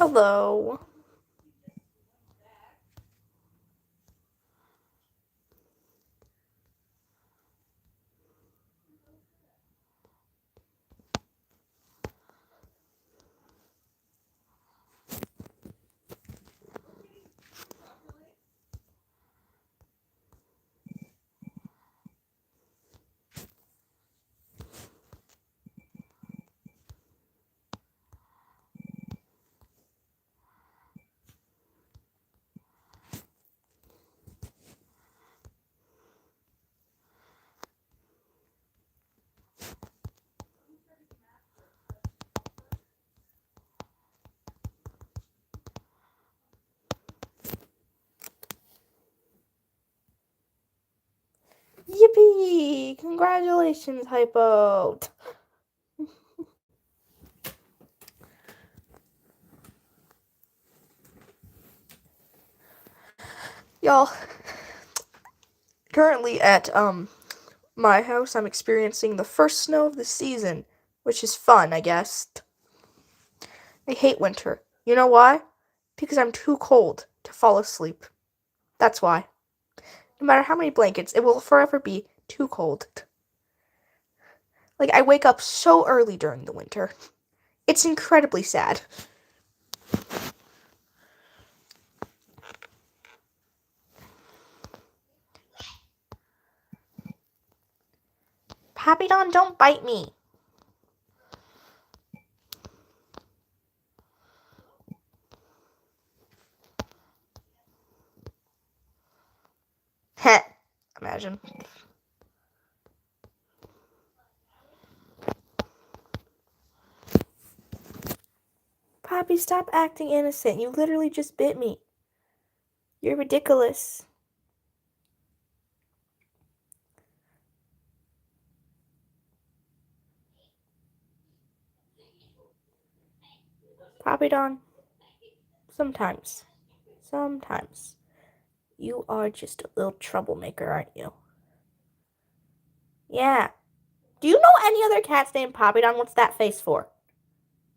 Hello. Yippee! Congratulations, Hypo! Y'all, currently at, my house, I'm experiencing the first snow of the season, which is fun, I guess. I hate winter. You know why? Because I'm too cold to fall asleep. That's why. No matter how many blankets, it will forever be too cold. Like, I wake up so early during the winter. It's incredibly sad. Pappy Don, don't bite me. Heh. Imagine. Poppy, stop acting innocent. You literally just bit me. You're ridiculous. Poppy Don, sometimes. Sometimes. You are just a little troublemaker, aren't you? Yeah. Do you know any other cats named Poppy Don? What's that face for?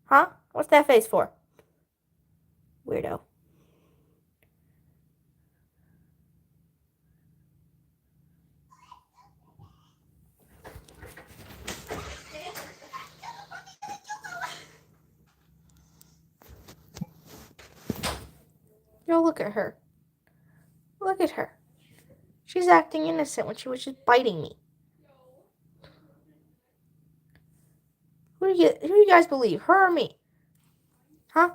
Huh? What's that face for? Weirdo. Yo, look at her. Look at her. She's acting innocent when she was just biting me. Who do you guys believe? Her or me? Huh?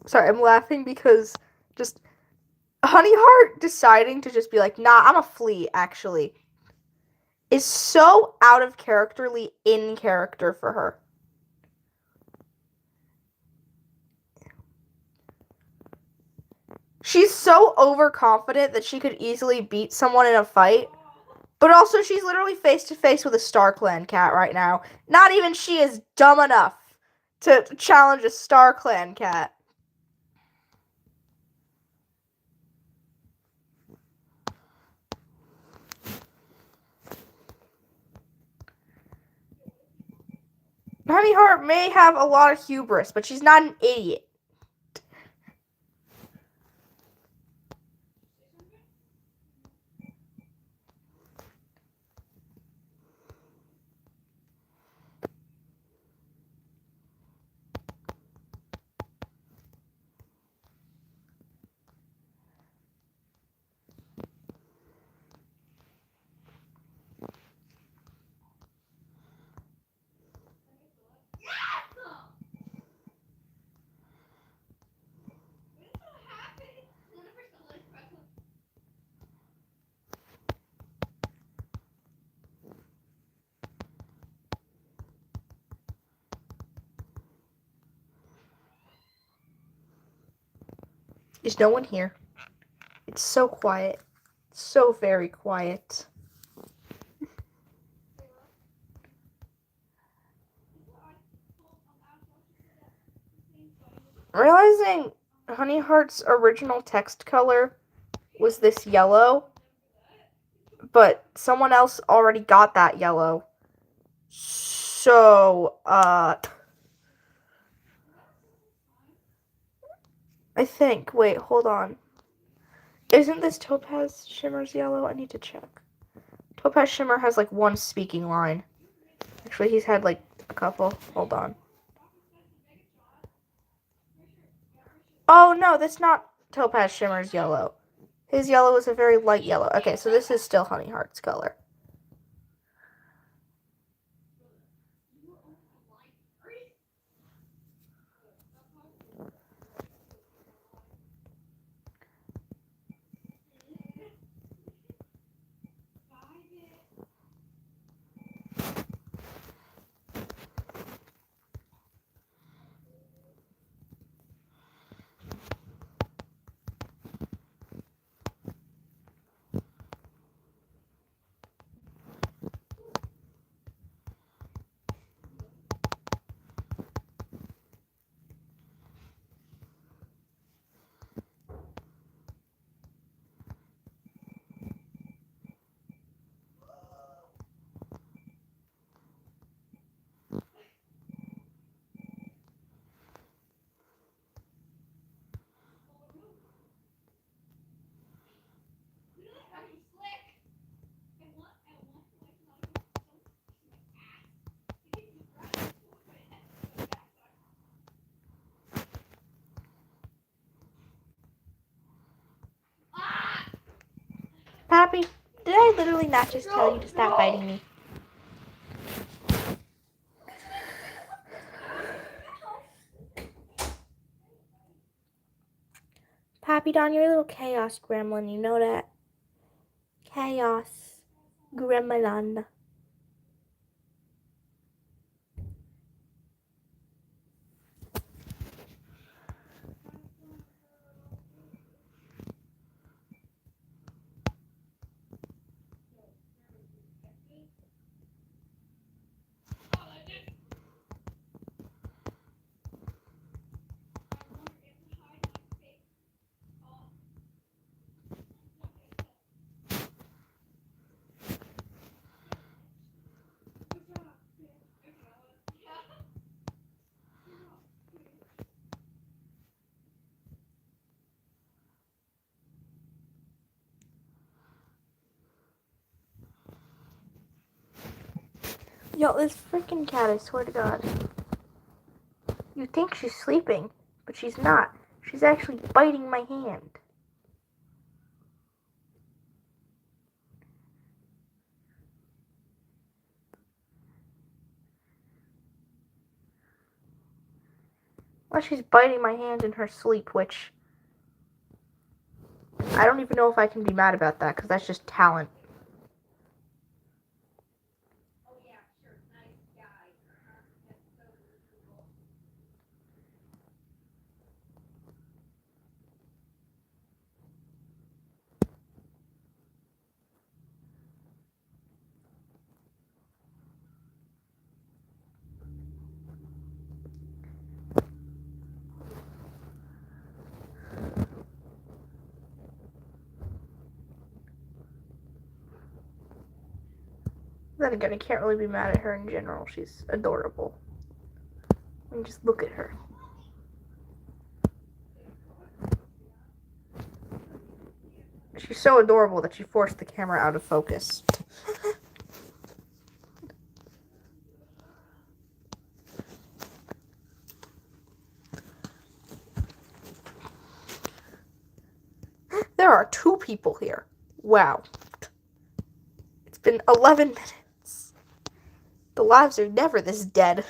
Sorry, I'm laughing because just Honeyheart deciding to just be like, nah, I'm a flea, actually, is so out of characterly in character for her. She's so overconfident that she could easily beat someone in a fight. But also, she's literally face to face with a StarClan cat right now. Not even she is dumb enough to challenge a StarClan cat. Honeyheart may have a lot of hubris, but she's not an idiot. There's no one here. It's so quiet. So very quiet. Realizing Honey Heart's original text color was this yellow, but someone else already got that yellow. So, I think, wait, hold on. Isn't this Topaz Shimmer's yellow? I need to check. Topaz Shimmer has like one speaking line. Actually, he's had like a couple. Hold on. Oh, no, that's not Topaz Shimmer's yellow. His yellow is a very light yellow. Okay, so this is still Honey Heart's color. Pappy, did I literally not just tell you to stop biting me? Pappy Don, you're a little chaos gremlin, you know that? Chaos gremlin. Yo, this freaking cat, I swear to God. You think she's sleeping, but she's not. She's actually biting my hand. Well, she's biting my hand in her sleep, which I don't even know if I can be mad about that, because that's just talent. Then again, I can't really be mad at her in general. She's adorable. I mean, just look at her. She's so adorable that she forced the camera out of focus. There are 2 people here. Wow. It's been 11 minutes. The lives are never this dead.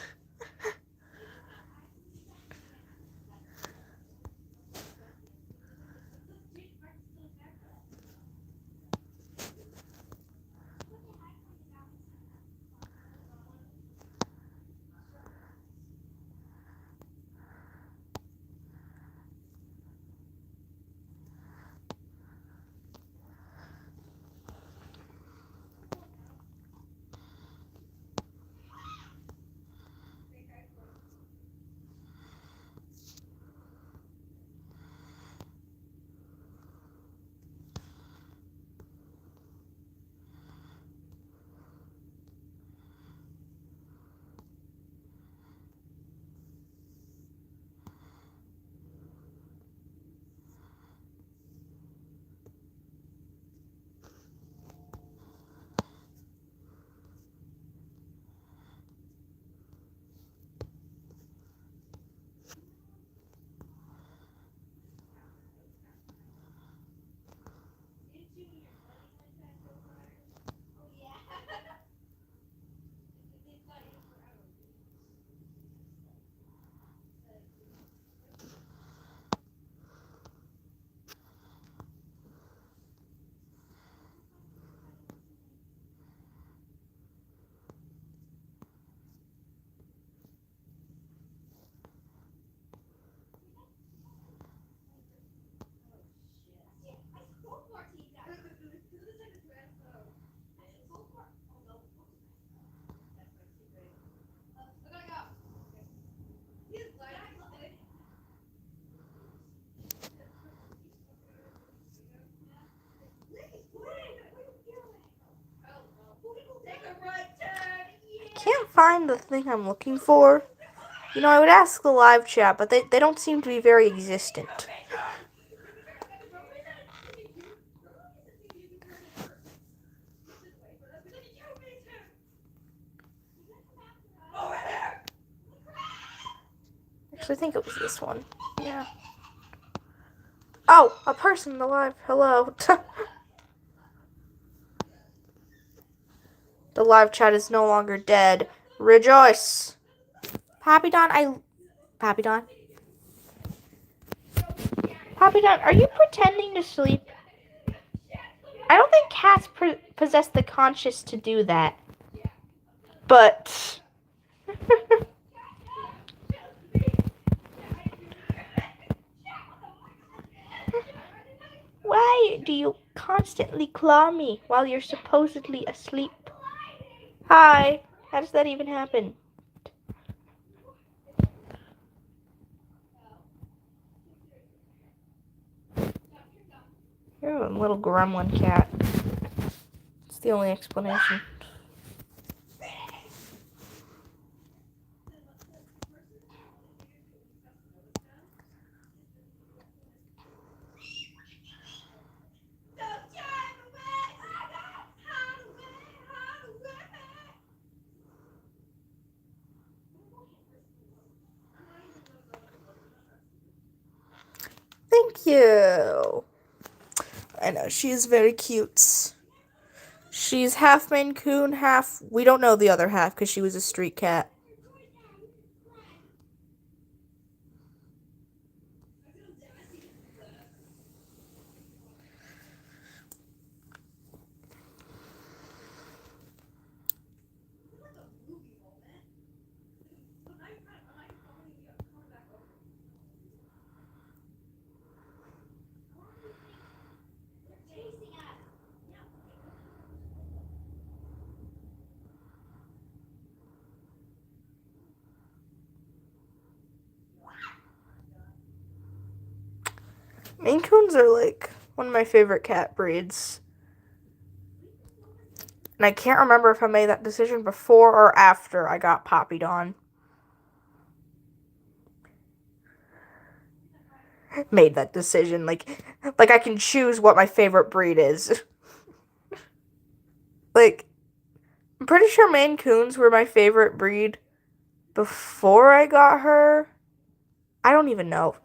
find the thing I'm looking for. You know, I would ask the live chat, but they don't seem to be very existent. Actually, I think it was this one. Yeah. Oh, a person alive. Hello. The live chat is no longer dead. Rejoice. Pappy Don, Pappy Don? Pappy Don, are you pretending to sleep? I don't think cats possess the conscience to do that. But... Why do you constantly claw me while you're supposedly asleep? Hi. How does that even happen? You're a little gremlin cat. It's the only explanation. Thank you. I know, she is very cute. She's half Maine Coon, half... We don't know the other half because she was a street cat. Maine Coons are like one of my favorite cat breeds. And I can't remember if I made that decision before or after I got Poppy Dawn. Made that decision. Like I can choose what my favorite breed is. Like, I'm pretty sure Maine Coons were my favorite breed before I got her. I don't even know.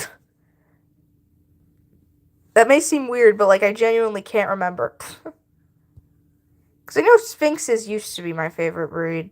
That may seem weird, but like I genuinely can't remember. Because I know Sphinxes used to be my favorite breed.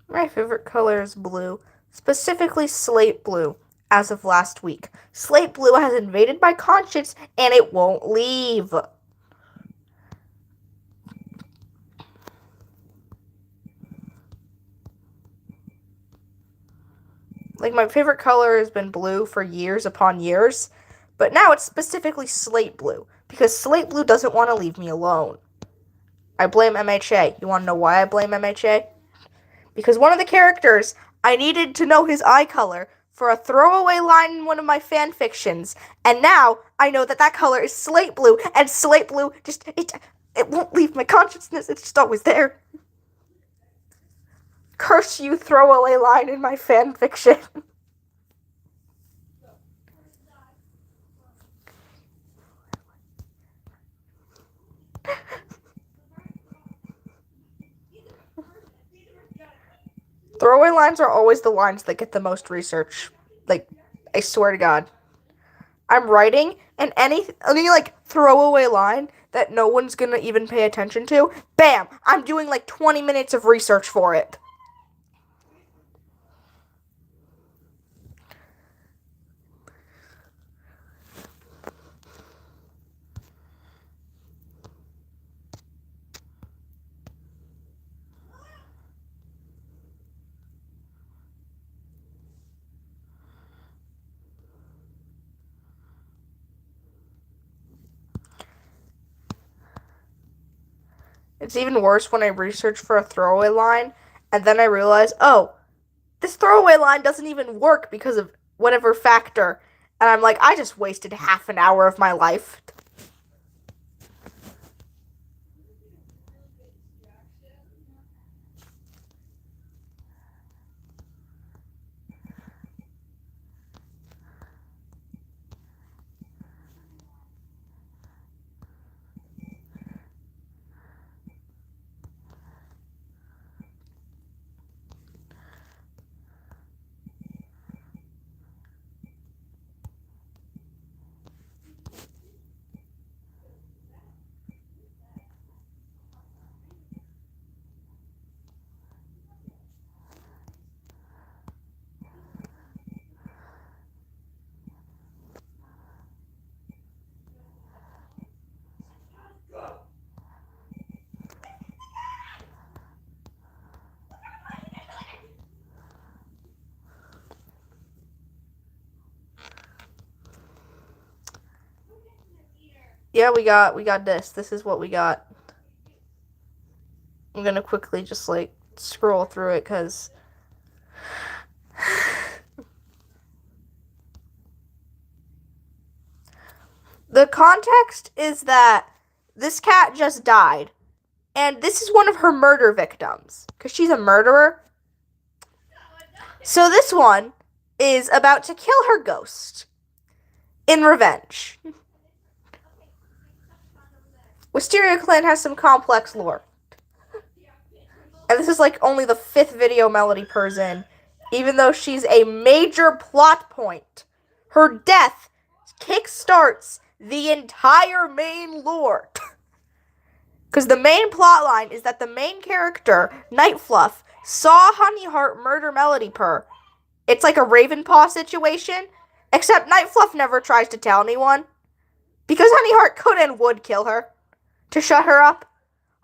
My favorite color is blue, specifically slate blue, as of last week. Slate blue has invaded my conscience and it won't leave. Like, my favorite color has been blue for years upon years, but now it's specifically slate blue, because slate blue doesn't want to leave me alone. I blame MHA. You want to know why I blame MHA? Because one of the characters, I needed to know his eye color for a throwaway line in one of my fan fictions, and now I know that that color is slate blue, and slate blue just, it won't leave my consciousness, it's just always there. Curse you, throwaway line in my fan fiction. Throwaway lines are always the lines that get the most research. Like, I swear to God. I'm writing, and any like, throwaway line that no one's gonna even pay attention to, bam! I'm doing, like, 20 minutes of research for it. It's even worse when I research for a throwaway line, and then I realize, oh, this throwaway line doesn't even work because of whatever factor. And I'm like, I just wasted half an hour of my life. Yeah, we got this. This is what we got. I'm gonna quickly just like scroll through it because the context is that this cat just died, and this is one of her murder victims because she's a murderer. So this one is about to kill her ghost in revenge. WisteriaClan has some complex lore. And this is like only the 5th video Melody purrs in, even though she's a major plot point. Her death kickstarts the entire main lore. Because the main plot line is that the main character, Nightfluff, saw Honeyheart murder Melody Purr. It's like a Ravenpaw situation, except Nightfluff never tries to tell anyone. Because Honeyheart could and would kill her to shut her up.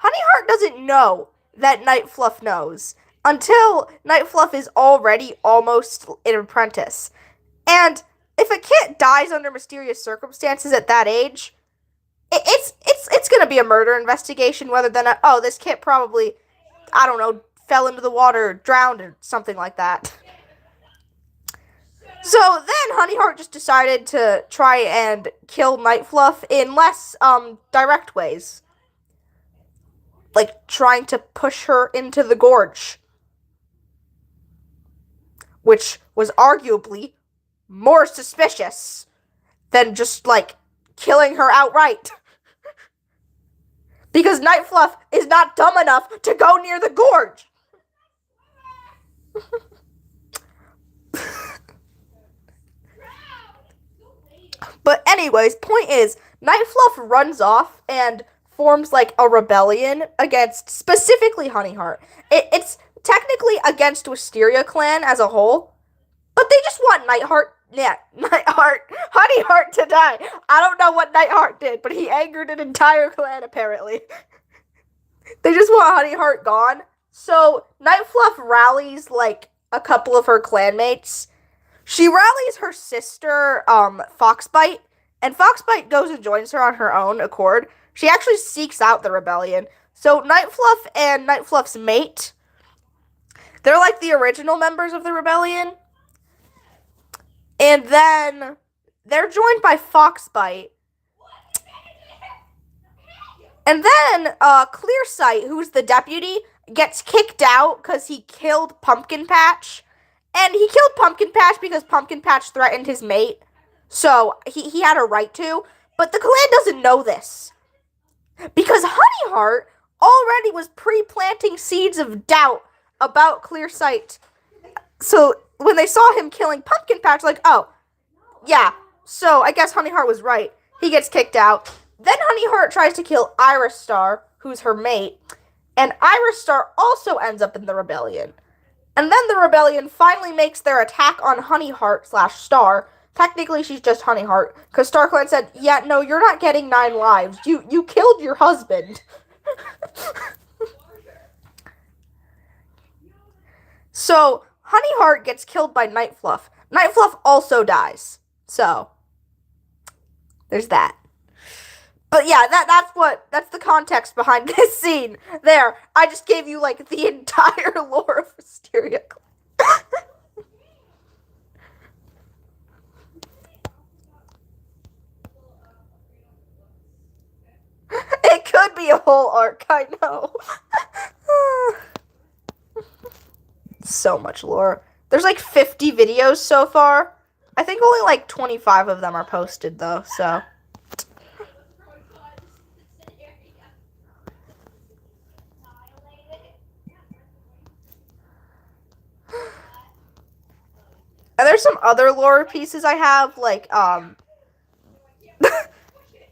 Honeyheart doesn't know that Nightfluff knows until Nightfluff is already almost an apprentice. And if a kid dies under mysterious circumstances at that age, it's gonna be a murder investigation rather than this kid probably, I don't know, fell into the water, drowned, or something like that. So then Honeyheart just decided to try and kill Nightfluff in less direct ways. Like trying to push her into the gorge. Which was arguably more suspicious than just like killing her outright. Because Nightfluff is not dumb enough to go near the gorge. But anyways, point is, Nightfluff runs off and forms like a rebellion against specifically Honeyheart. It's technically against WisteriaClan as a whole, but they just want Honeyheart to die. I don't know what Nightheart did, but he angered an entire clan apparently. They just want Honeyheart gone. So Nightfluff rallies like a couple of her clanmates. She rallies her sister, Foxbite, and Foxbite goes and joins her on her own accord. She actually seeks out the rebellion. So Nightfluff and Nightfluff's mate, they're like the original members of the rebellion. And then they're joined by Foxbite. And then Clearsight, who's the deputy, gets kicked out because he killed Pumpkin Patch. And he killed Pumpkin Patch because Pumpkin Patch threatened his mate. So he had a right to. But the clan doesn't know this. Because Honeyheart already was pre-planting seeds of doubt about Clearsight. So when they saw him killing Pumpkin Patch, like, oh, yeah, so I guess Honeyheart was right. He gets kicked out. Then Honeyheart tries to kill Iris Star, who's her mate. And Iris Star also ends up in the rebellion. And then the rebellion finally makes their attack on Honeyheart/Star. Technically, she's just Honeyheart, because StarClan said, yeah, no, you're not getting 9 lives. You killed your husband. So, Honeyheart gets killed by Nightfluff. Nightfluff also dies. So, there's that. But yeah, that's the context behind this scene. There, I just gave you like the entire lore of Wisteria Clan. It could be a whole arc, I know. So much lore. There's like 50 videos so far. I think only like 25 of them are posted though, so. And there's some other lore pieces I have, like,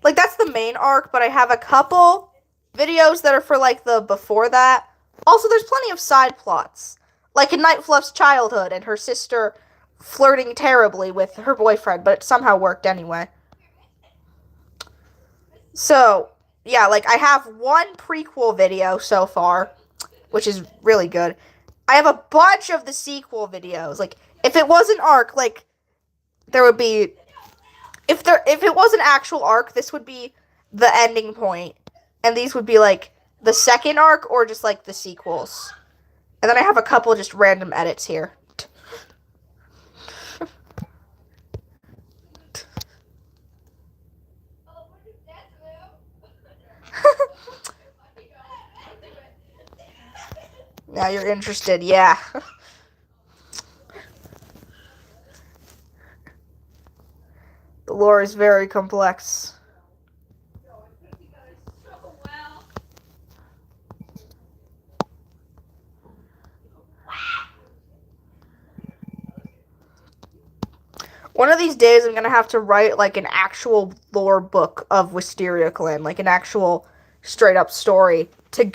like that's the main arc, but I have a couple videos that are for like the before that. Also, there's plenty of side plots, like in Night Fluff's childhood and her sister flirting terribly with her boyfriend, but it somehow worked anyway. So, yeah, like I have one prequel video so far, which is really good. I have a bunch of the sequel videos. Like, if it was an arc, like, there would be... If it was an actual arc, this would be the ending point. And these would be, like, the second arc or just, like, the sequels. And then I have a couple just random edits here. Now you're interested, yeah. The lore is very complex. One of these days I'm going to have to write like an actual lore book of WisteriaClan, like an actual straight up story to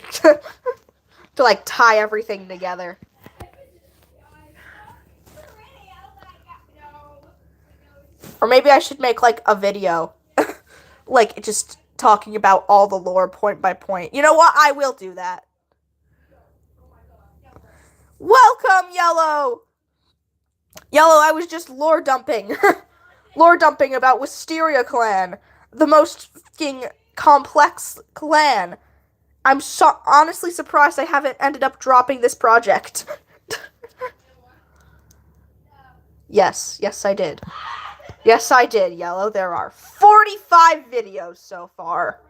to like tie everything together. Or maybe I should make like a video like just talking about all the lore point by point. You know what? I will do that. Welcome, Yellow! Yellow, I was just lore dumping. Lore dumping about WisteriaClan, the most fucking complex clan. I'm honestly surprised I haven't ended up dropping this project. Yes, I did. Yes, I did, Yellow. There are 45 videos so far.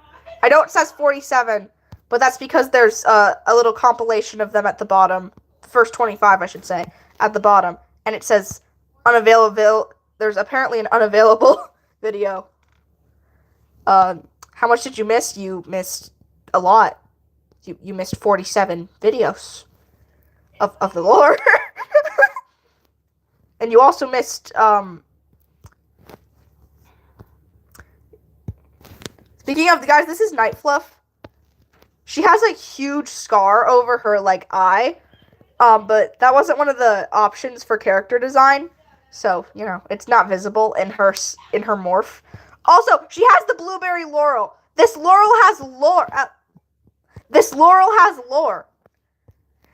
I know it says 47, but that's because there's a little compilation of them at the bottom. The first 25, I should say, at the bottom. And it says unavailable. There's apparently an unavailable video. How much did you miss? You missed a lot. You missed 47 videos of the lore. And you also missed, speaking of, guys, this is Night Fluff. She has a huge scar over her, like, eye. But that wasn't one of the options for character design. So, you know, it's not visible in her morph. Also, she has the blueberry laurel. This laurel has lore. This laurel has lore.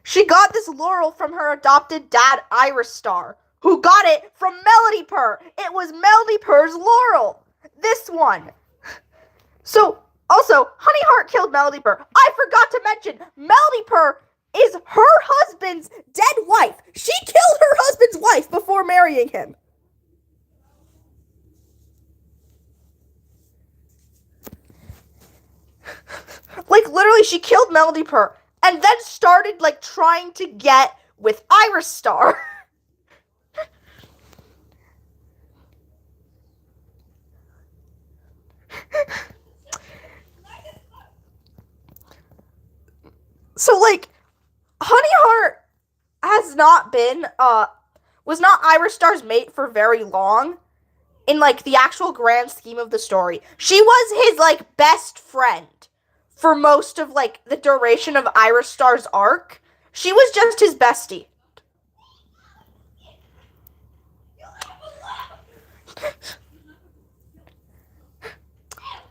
She got this laurel from her adopted dad, Iris Star, who got it from Melody Purr. It was Melody Purr's laurel. This one. So, also, Honey Heart killed Melody Purr. I forgot to mention, Melody Purr is her husband's dead wife. She killed her husband's wife before marrying him. Like, literally, she killed Melody Purr and then started, like, trying to get with Iris Star. So, like, Honey Heart has not been, was not Iris Star's mate for very long in, like, the actual grand scheme of the story. She was his, like, best friend for most of, like, the duration of Iris Star's arc. She was just his bestie.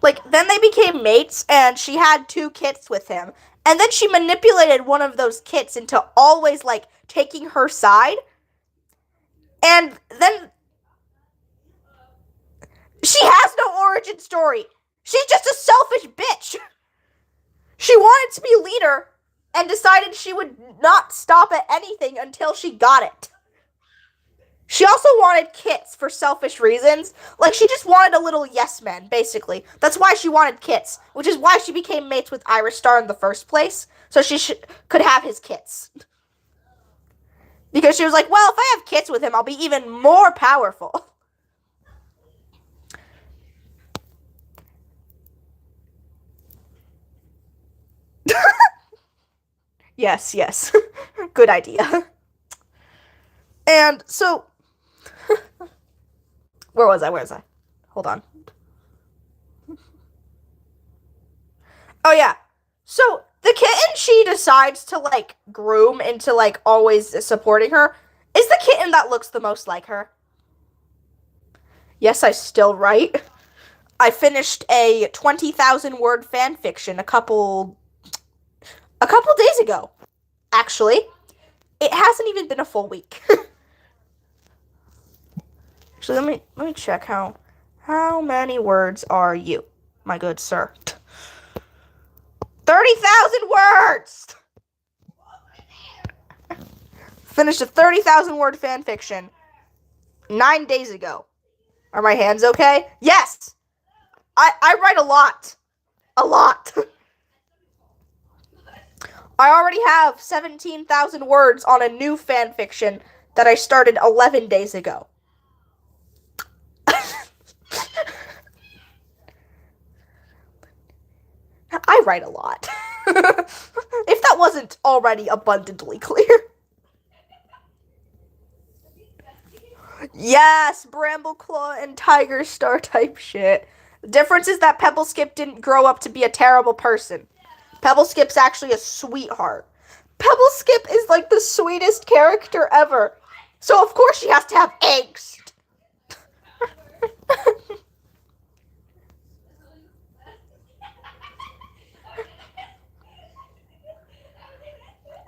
Like, then they became mates, and she had 2 kits with him. And then she manipulated one of those kits into always, like, taking her side. And then she has no origin story. She's just a selfish bitch. She wanted to be leader and decided she would not stop at anything until she got it. She also wanted kits for selfish reasons. Like, she just wanted a little yes man, basically. That's why she wanted kits, which is why she became mates with Iris Star in the first place, so she could have his kits. Because she was like, well, if I have kits with him, I'll be even more powerful. Yes. Good idea. And so, where was I? Hold on. Oh, yeah. So, the kitten she decides to, like, groom into, like, always supporting her is the kitten that looks the most like her. Yes, I still write. I finished a 20,000 word fan fiction a couple days ago. Actually, it hasn't even been a full week. Actually, let me check how many words are you, my good sir? 30,000 words. Finished a 30,000 word fan fiction 9 days ago. Are my hands okay? Yes. I write a lot. A lot. I already have 17,000 words on a new fan fiction that I started 11 days ago. I write a lot. If that wasn't already abundantly clear. Yes, Brambleclaw and Tiger Star type shit. The difference is that Pebbleskip didn't grow up to be a terrible person. Pebbleskip's actually a sweetheart. Pebbleskip is like the sweetest character ever. So of course she has to have angst.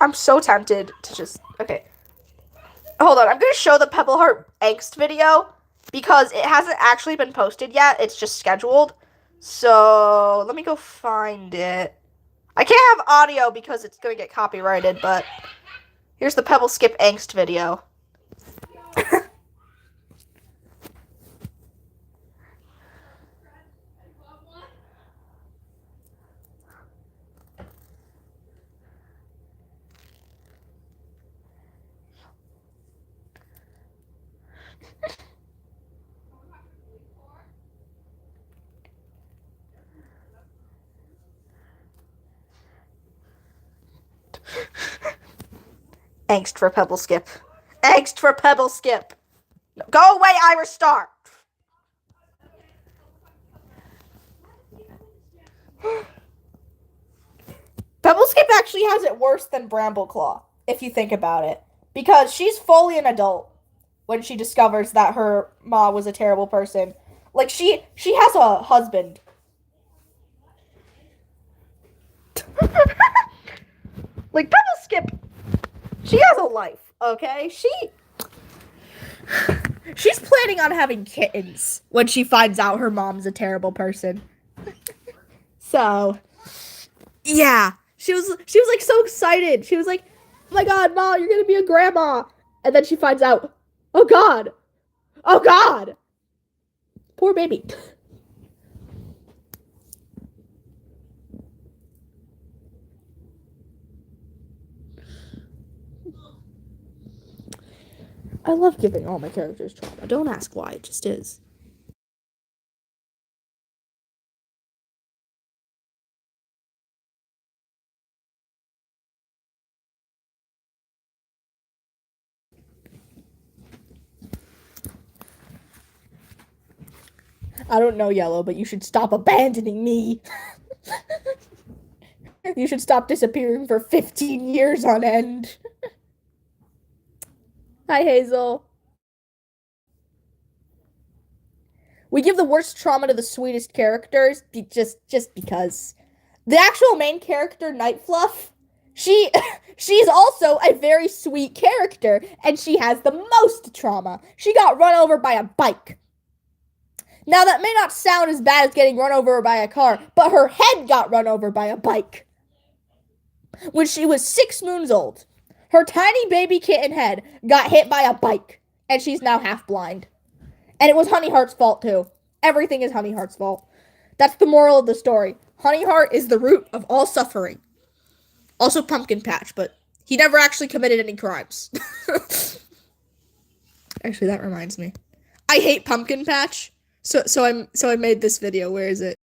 I'm so tempted to just... Okay. Hold on. I'm going to show the Pebbleheart angst video because it hasn't actually been posted yet. It's just scheduled. So let me go find it. I can't have audio because it's going to get copyrighted, but here's the Pebbleskip angst video. Angst for Pebbleskip. Angst for Pebbleskip. No, go away, Iris Star. Pebbleskip actually has it worse than Brambleclaw, if you think about it. Because she's fully an adult when she discovers that her ma was a terrible person. Like, she has a husband. Like, Pebbleskip, she has a life, okay? She's planning on having kittens when she finds out her mom's a terrible person. So, yeah. She was like so excited. She was like, "Oh my god, Mom, you're gonna be a grandma." And then she finds out, "Oh god. Oh god." Poor baby. I love giving all my characters trauma. Don't ask why, it just is. I don't know, Yellow, but you should stop abandoning me. You should stop disappearing for 15 years on end. Hi, Hazel. We give the worst trauma to the sweetest characters, just because. The actual main character, Nightfluff, she's also a very sweet character, and she has the most trauma. She got run over by a bike. Now, that may not sound as bad as getting run over by a car, but her head got run over by a bike when she was 6 moons old. Her tiny baby kitten head got hit by a bike, and she's now half blind. And it was Honeyheart's fault, too. Everything is Honeyheart's fault. That's the moral of the story. Honeyheart is the root of all suffering. Also Pumpkin Patch, but he never actually committed any crimes. Actually, that reminds me. I hate Pumpkin Patch. So I made this video. Where is it?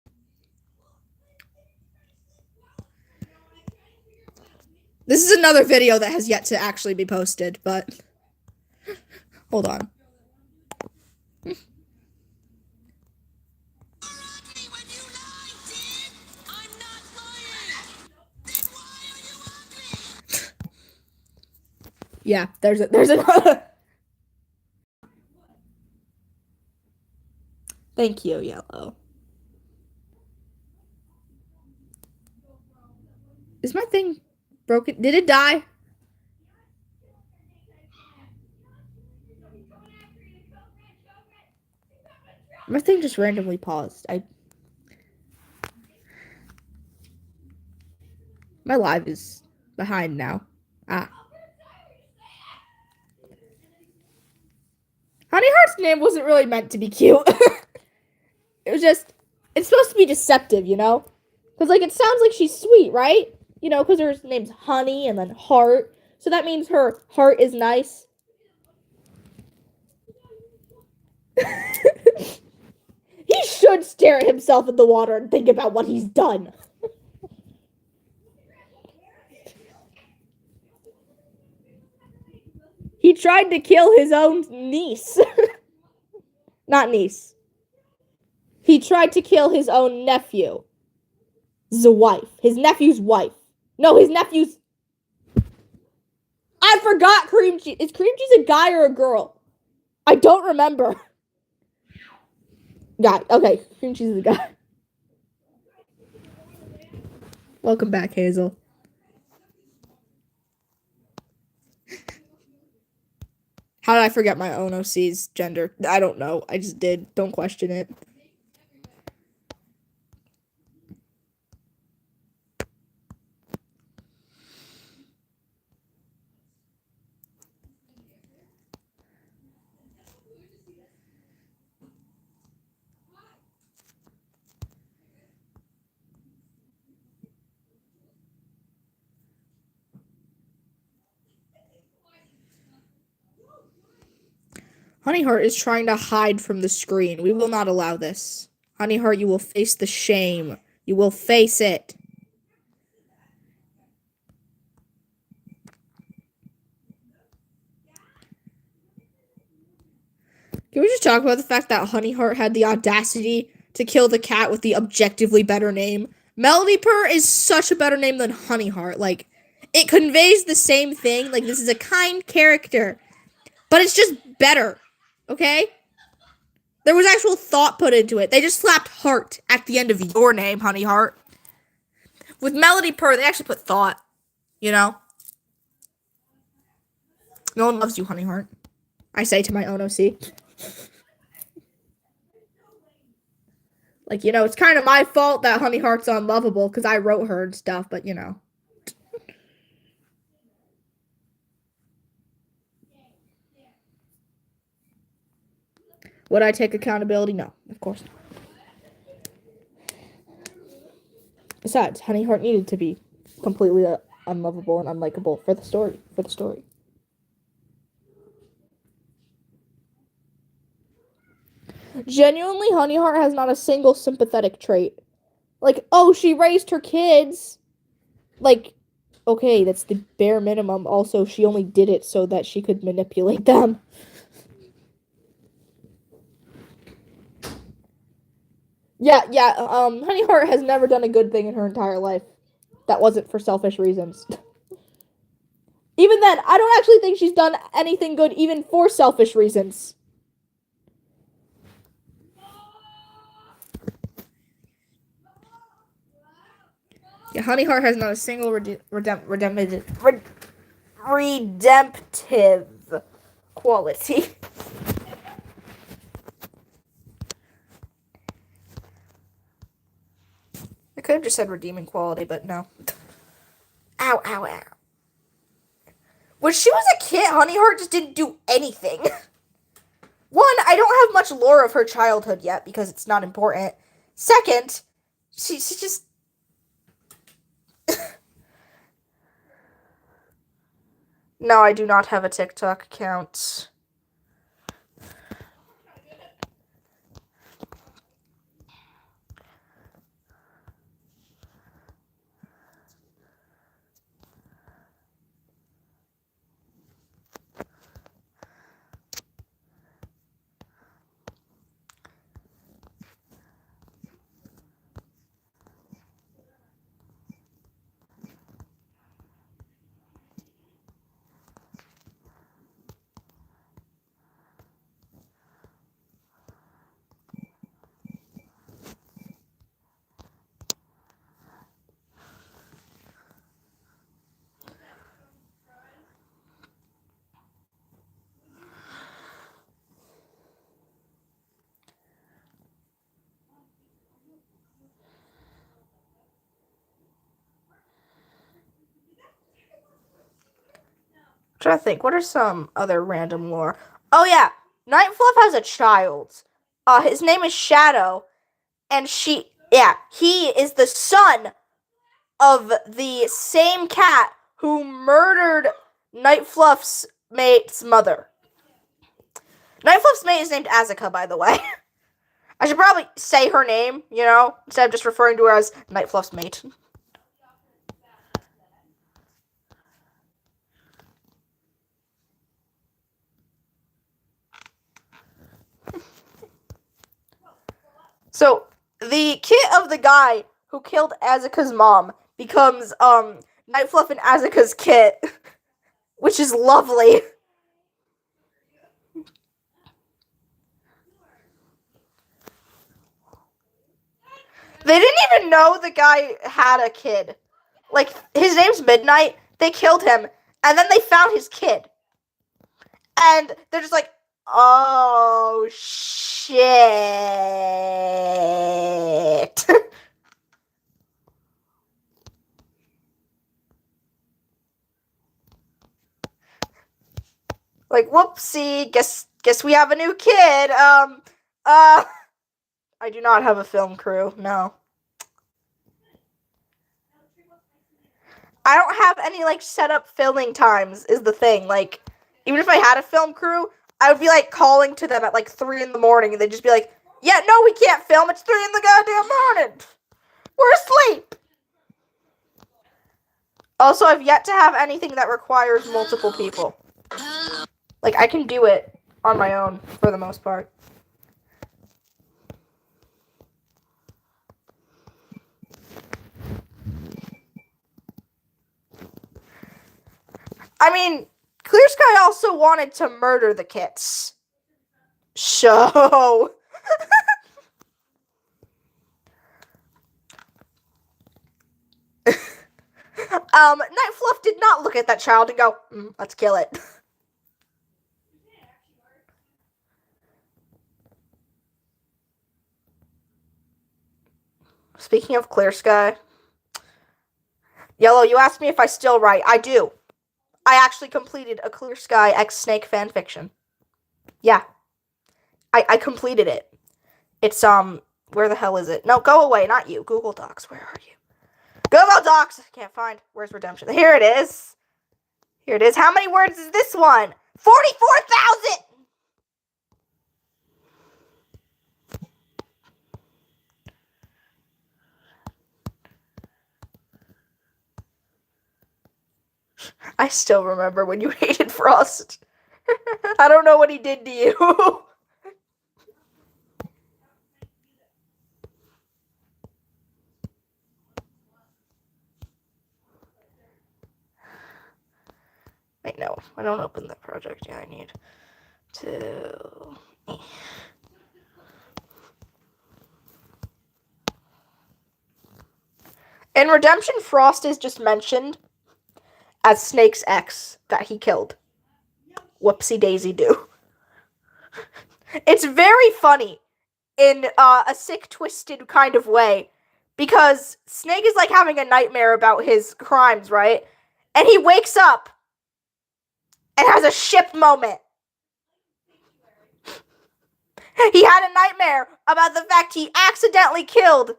This is another video that has yet to actually be posted, but hold on. Yeah, there's another. Thank you, Yellow. Is my thing broken? Did it die? My thing just randomly paused. My live is behind now. Honeyheart's name wasn't really meant to be cute. It was just, it's supposed to be deceptive, you know? Because, like, it sounds like she's sweet, right? You know, because her name's Honey and then Heart. So that means her heart is nice. He should stare at himself in the water and think about what he's done. He tried to kill his own niece. Not niece. He tried to kill his own nephew. The wife. His nephew's wife. No, his nephew's... I forgot Cream Cheese. Is Cream Cheese a guy or a girl? I don't remember. Guy. Okay, Cream Cheese is a guy. Welcome back, Hazel. How did I forget my own OC's gender? I don't know. I just did. Don't question it. Honeyheart is trying to hide from the screen. We will not allow this. Honeyheart, you will face the shame. You will face it. Can we just talk about the fact that Honeyheart had the audacity to kill the cat with the objectively better name? Melody Purr is such a better name than Honeyheart. Like, it conveys the same thing. Like, this is a kind character. But it's just better. Okay? There was actual thought put into it. They just slapped heart at the end of your name, Honeyheart. With Melody Purr, they actually put thought. You know? No one loves you, Honeyheart. I say to my own OC. Like, you know, it's kind of my fault that Honeyheart's unlovable because I wrote her and stuff, but, you know. Would I take accountability? No, of course not. Besides, Honeyheart needed to be completely unlovable and unlikable for the story. Genuinely, Honeyheart has not a single sympathetic trait. Like, oh, she raised her kids. Like, okay, that's the bare minimum. Also, she only did it so that she could manipulate them. Yeah, Honeyheart has never done a good thing in her entire life. That wasn't for selfish reasons. Even then, I don't actually think she's done anything good even for selfish reasons. Yeah, Honeyheart has not a single redemptive quality. could have just said redeeming quality, but no. Ow, ow, ow. When she was a kid, Honeyheart just didn't do anything. One, I don't have much lore of her childhood yet because it's not important. Second, she just... No, I do not have a TikTok account. I'm trying to think, what are some other random lore? Oh yeah, Night Fluff has a child. His name is Shadow, and he is the son of the same cat who murdered Night Fluff's mate's mother. Night Fluff's mate is named Azaka, by the way. I should probably say her name, instead of just referring to her as Night Fluff's mate. So, the kit of the guy who killed Azaka's mom becomes, Night Fluff and Azaka's kit, which is lovely. They didn't even know the guy had a kid. Like, his name's Midnight, they killed him, and then they found his kid. And they're just like, oh, shit. Like, whoopsie, guess we have a new kid. I do not have a film crew, no. I don't have any, set up filming times, is the thing. Like, even if I had a film crew, I would be, calling to them at, 3 in the morning, and they'd just be like, yeah, no, we can't film, it's 3 in the goddamn morning. We're asleep. Also, I've yet to have anything that requires multiple people. I can do it on my own, for the most part. I mean, Clear Sky also wanted to murder the kits. So... Night Fluff did not look at that child and go, let's kill it. Speaking of Clear Sky, Yellow, you asked me if I still write. I do. I actually completed a Clear Sky X Snake fanfiction. Yeah. I completed it. It's, where the hell is it? No, go away, not you. Google Docs, where are you? Google Docs! Can't find. Where's Redemption? Here it is. Here it is. How many words is this one? 44,000! I still remember when you hated Frost. I don't know what he did to you. Wait, no. I don't open that project. Yeah, I need to... In Redemption, Frost is just mentioned as Snake's ex that he killed. Whoopsie daisy do. It's very funny in a sick, twisted kind of way Because Snake is like having a nightmare about his crimes, right? And he wakes up and has a ship moment. He had a nightmare about the fact he accidentally killed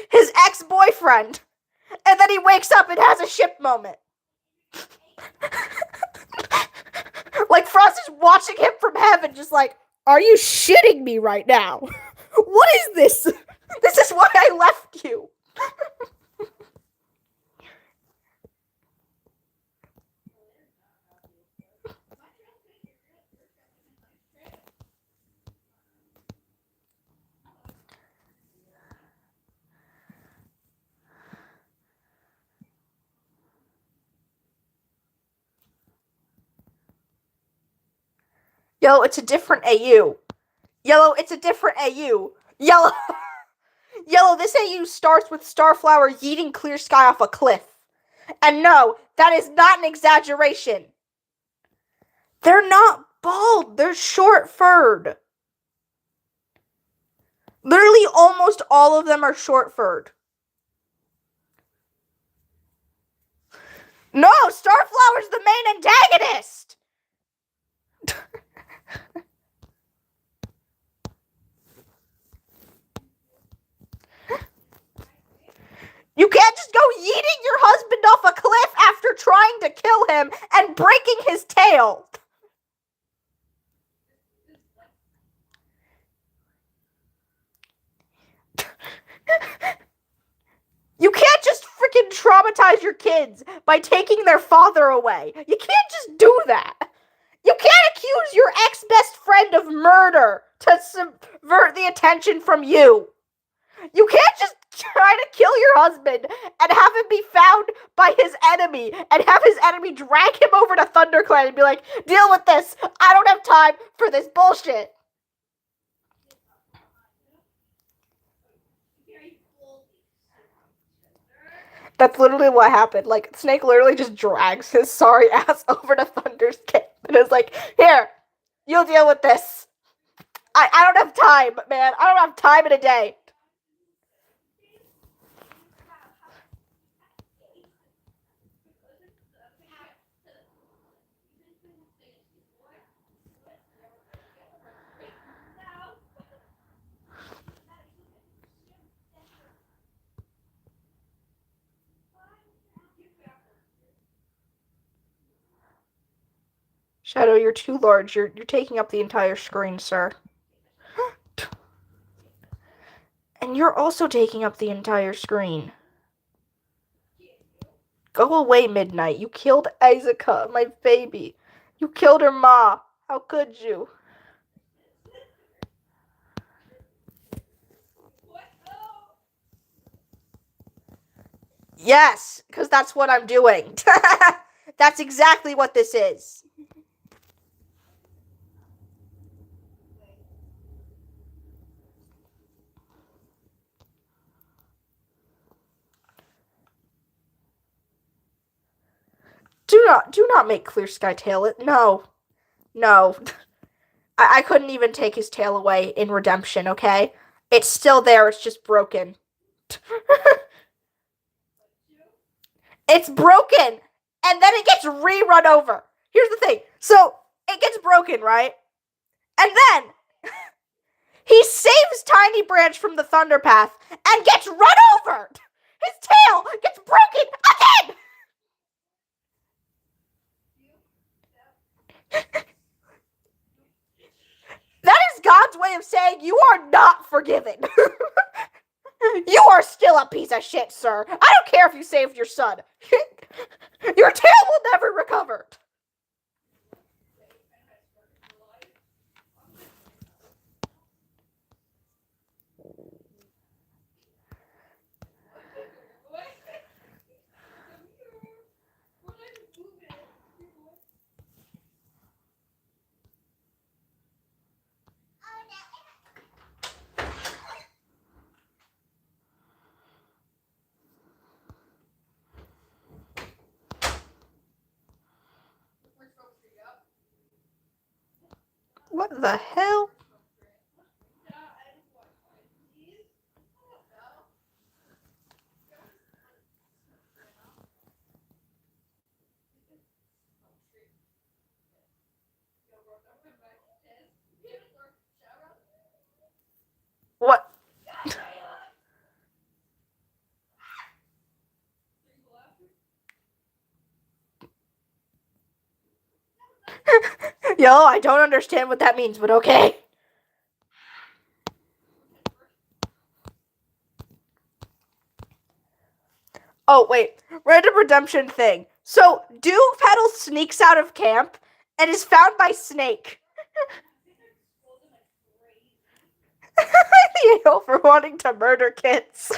his ex-boyfriend. And then he wakes up and has a ship moment. Like Frost is watching him from heaven, just like, are you shitting me right now? What is this? This is why I left you. Yellow, it's a different AU. Yellow, it's a different AU. Yellow, Yellow, this AU starts with Starflower yeeting Clear Sky off a cliff. And no, that is not an exaggeration. They're not bald, they're short-furred. Literally almost all of them are short-furred. No, Starflower's the main antagonist! You can't just go yeeting your husband off a cliff after trying to kill him and breaking his tail. You can't just freaking traumatize your kids by taking their father away. You can't just do that. You can't accuse your ex-best friend of murder to subvert the attention from you. You can't just try to kill your husband and have him be found by his enemy and have his enemy drag him over to ThunderClan and be like, deal with this. I don't have time for this bullshit. That's literally what happened. Like, Snake literally just drags his sorry ass over to Thunder's camp and is like, here, you'll deal with this. I don't have time, man. I don't have time in a day. Shadow, you're too large. You're taking up the entire screen, sir. And you're also taking up the entire screen. Go away, Midnight. You killed Isaaca, my baby. You killed her ma. How could you? Yes, because that's what I'm doing. That's exactly what this is. Do not make Clear Sky tail it. No. No. I couldn't even take his tail away in Redemption, okay? It's still there, it's just broken. It's broken! And then it gets rerun over. Here's the thing. So, it gets broken, right? And then, he saves Tiny Branch from the Thunder Path and gets run over! His tail gets broken again! That is God's way of saying you are not forgiven. You are still a piece of shit, sir. I don't care if you saved your son. Your tail will never recover. What the hell? Yo, I don't understand what that means, but okay. Oh, wait. Random redemption thing. So, Dew Petal sneaks out of camp and is found by Snake. The a-hole for wanting to murder kids.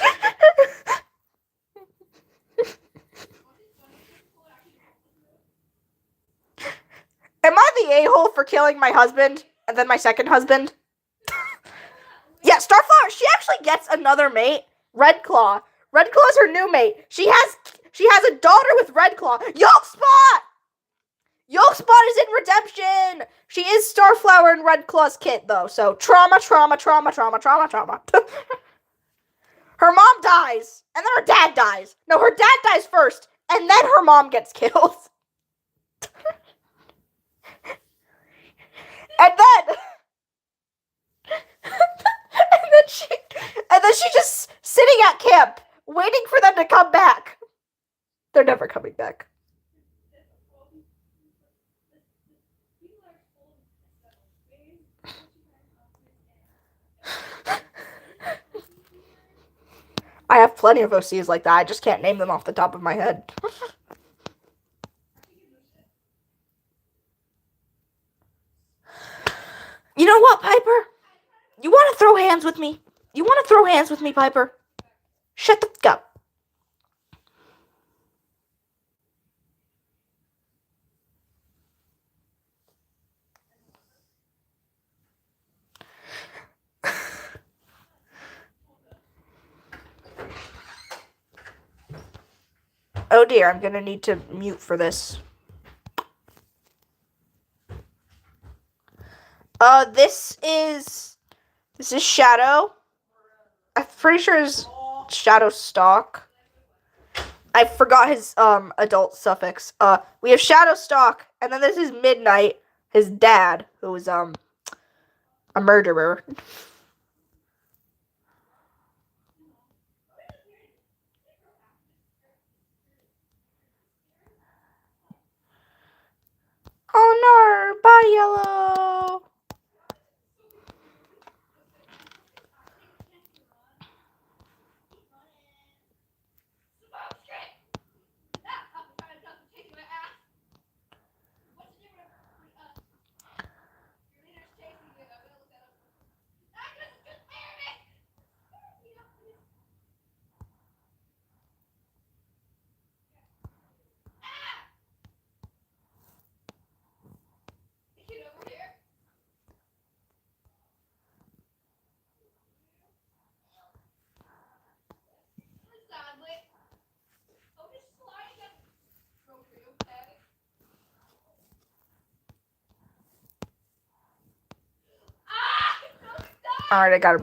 Am I the a-hole for killing my husband and then my second husband? Yeah, Starflower, she actually gets another mate, Red Claw. Red Claw's her new mate. She has a daughter with Red Claw. Yolk Spot! Yolk Spot is in redemption. She is Starflower and Red Claw's kid though. So trauma. Her mom dies, and then her dad dies. No, her dad dies first, and then her mom gets killed. And then and then she just sitting at camp waiting for them to come back. They're never coming back. I have plenty of OCs like that. I just can't name them off the top of my head. You know what, Piper? You want to throw hands with me? You want to throw hands with me, Piper? Shut the fuck up. Oh dear, I'm gonna need to mute for this. This is Shadow. I'm pretty sure it's Shadow Stalk. I forgot his adult suffix. We have Shadow Stalk, and then this is Midnight, his dad, who is a murderer. Oh no, bye Yellow. Alright, I got him.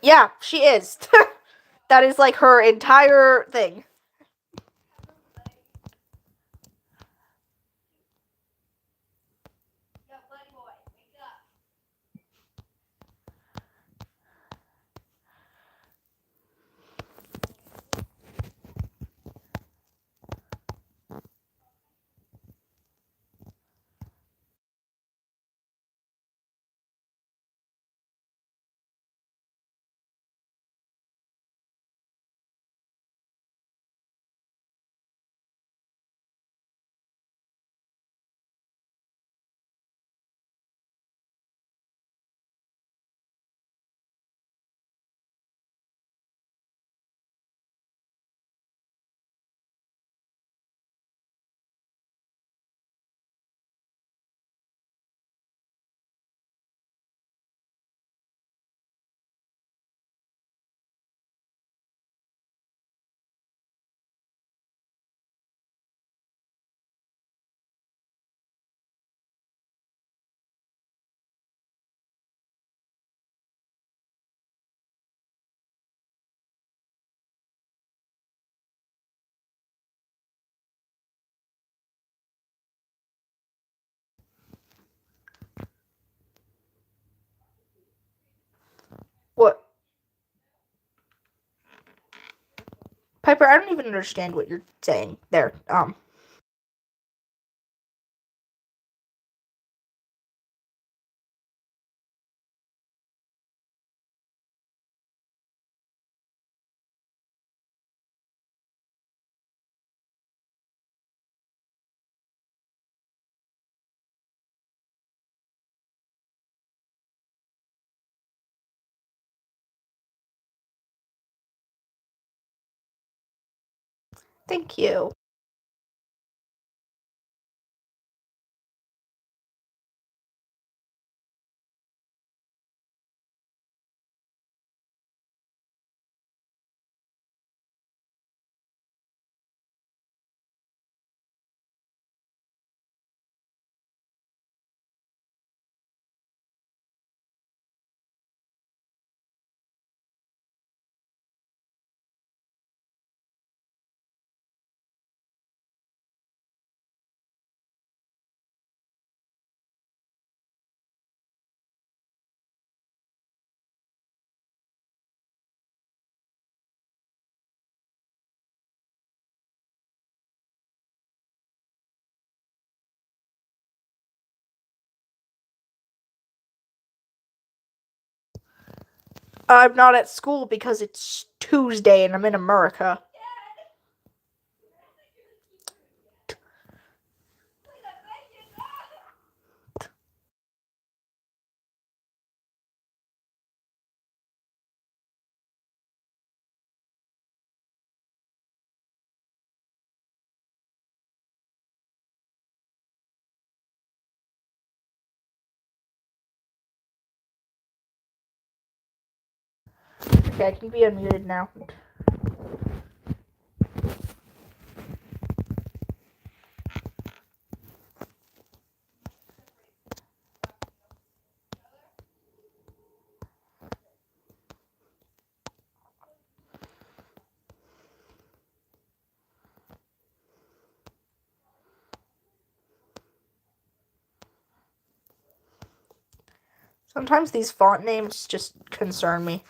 Yeah, she is. That is like her entire thing. Piper, I don't even understand what you're saying there. Thank you. I'm not at school because it's Tuesday and I'm in America. Okay, I can be unmuted now. Sometimes these font names just concern me.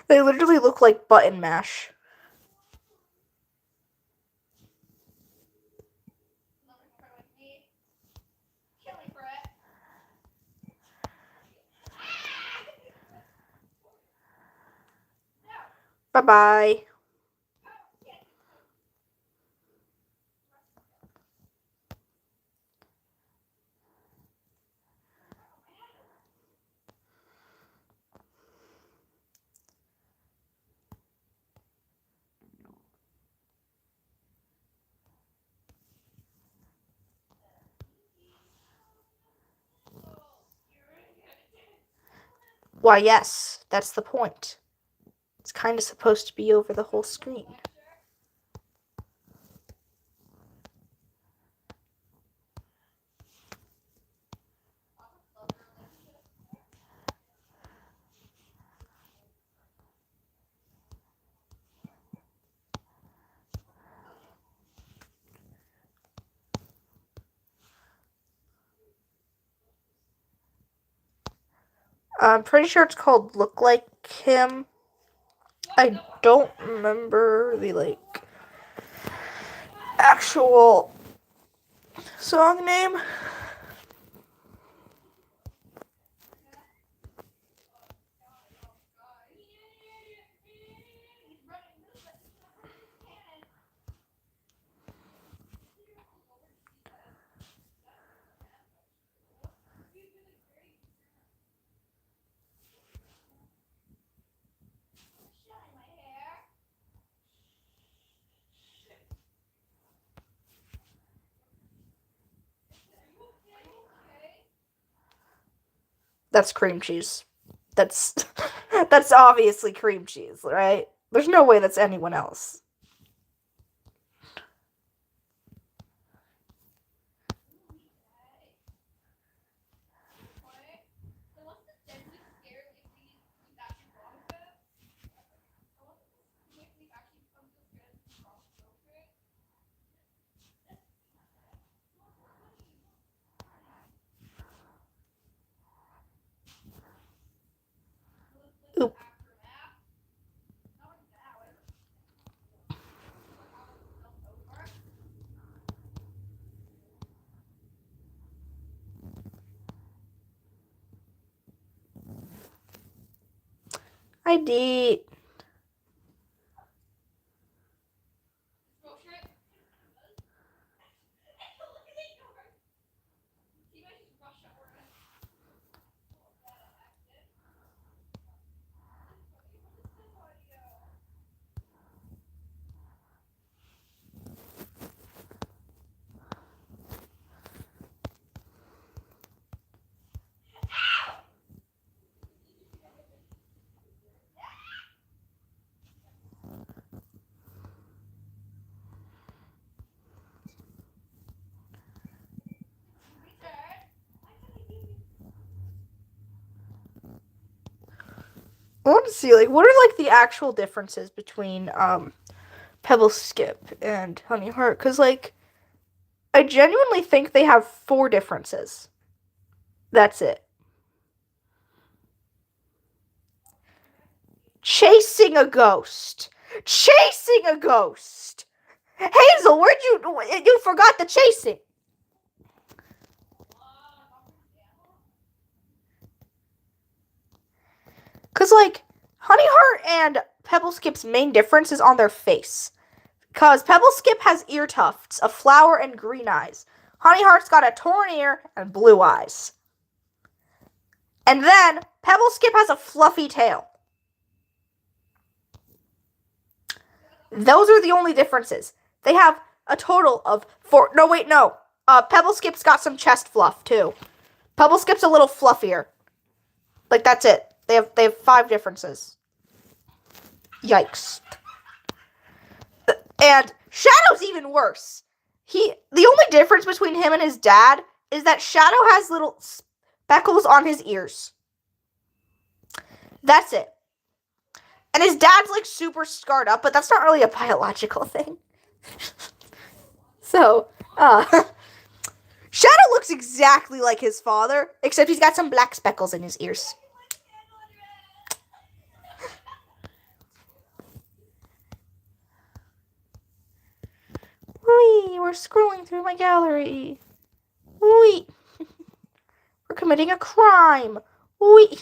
They literally look like button mash. Bye-bye. Why, yes, that's the point. It's kind of supposed to be over the whole screen. I'm pretty sure it's called Look Like Him. I don't remember the actual song name. That's cream cheese. That's that's obviously cream cheese, right? There's no way that's anyone else. Oop. I did. I want to see, like, what are, like, the actual differences between, Pebble Skip and Honey Heart? Because, like, I genuinely think they have 4 differences. That's it. Chasing a ghost. Chasing a ghost. Hazel, where'd you forgot the chasing. Because, like, Honey Heart and Pebble Skip's main difference is on their face. Because Pebble Skip has ear tufts, a flower, and green eyes. Honey Heart's got a torn ear and blue eyes. And then Pebble Skip has a fluffy tail. Those are the only differences. They have a total of 4. No, wait, no. Pebble Skip's got some chest fluff, too. Pebble Skip's a little fluffier. Like, that's it. They have 5 differences. Yikes. And Shadow's even worse. The only difference between him and his dad is that Shadow has little speckles on his ears. That's it. And his dad's, like, super scarred up, but that's not really a biological thing. So, Shadow looks exactly like his father, except he's got some black speckles in his ears. Wee, we're scrolling through my gallery. Wee. We're committing a crime. Wee.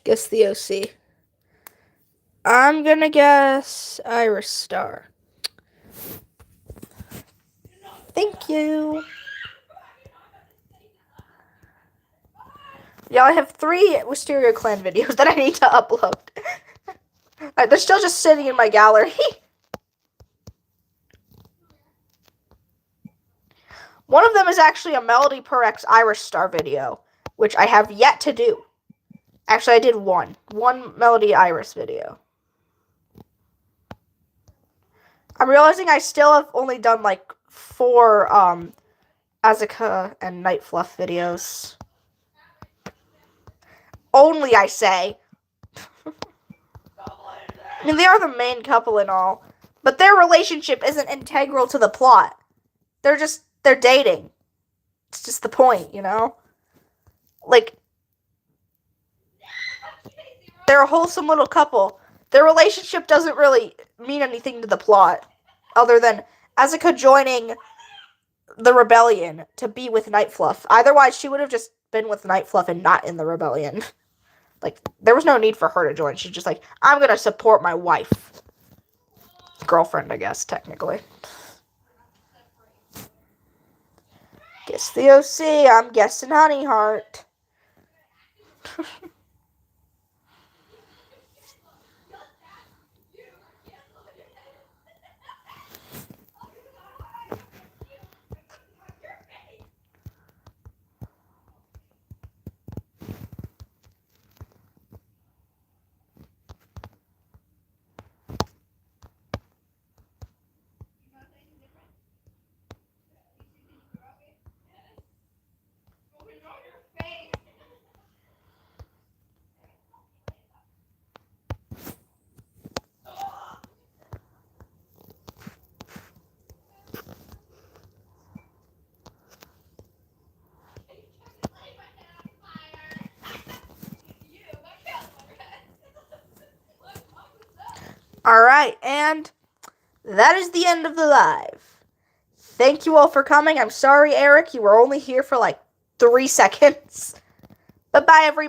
Guess the OC. I'm gonna guess Iris Star. Thank you. Yeah, I have 3 WisteriaClan videos that I need to upload. They're still just sitting in my gallery. One of them is actually a Melody Per X Iris Star video, which I have yet to do. Actually, I did one Melody Iris video. I'm realizing I still have only done, like, 4, Azaka and Night Fluff videos. Only, I say. I mean, they are the main couple and all, but their relationship isn't integral to the plot. They're dating. It's just the point, you know? Like, they're a wholesome little couple. Their relationship doesn't really mean anything to the plot, other than Asuka joining the rebellion to be with Night Fluff. Otherwise, she would have just been with Night Fluff and not in the rebellion. Like, there was no need for her to join. She's just like, I'm gonna support my wife. Girlfriend, I guess, technically. Guess the OC. I'm guessing Honey Heart. Alright, and that is the end of the live. Thank you all for coming. I'm sorry, Eric, you were only here for like 3 seconds. But bye, everybody.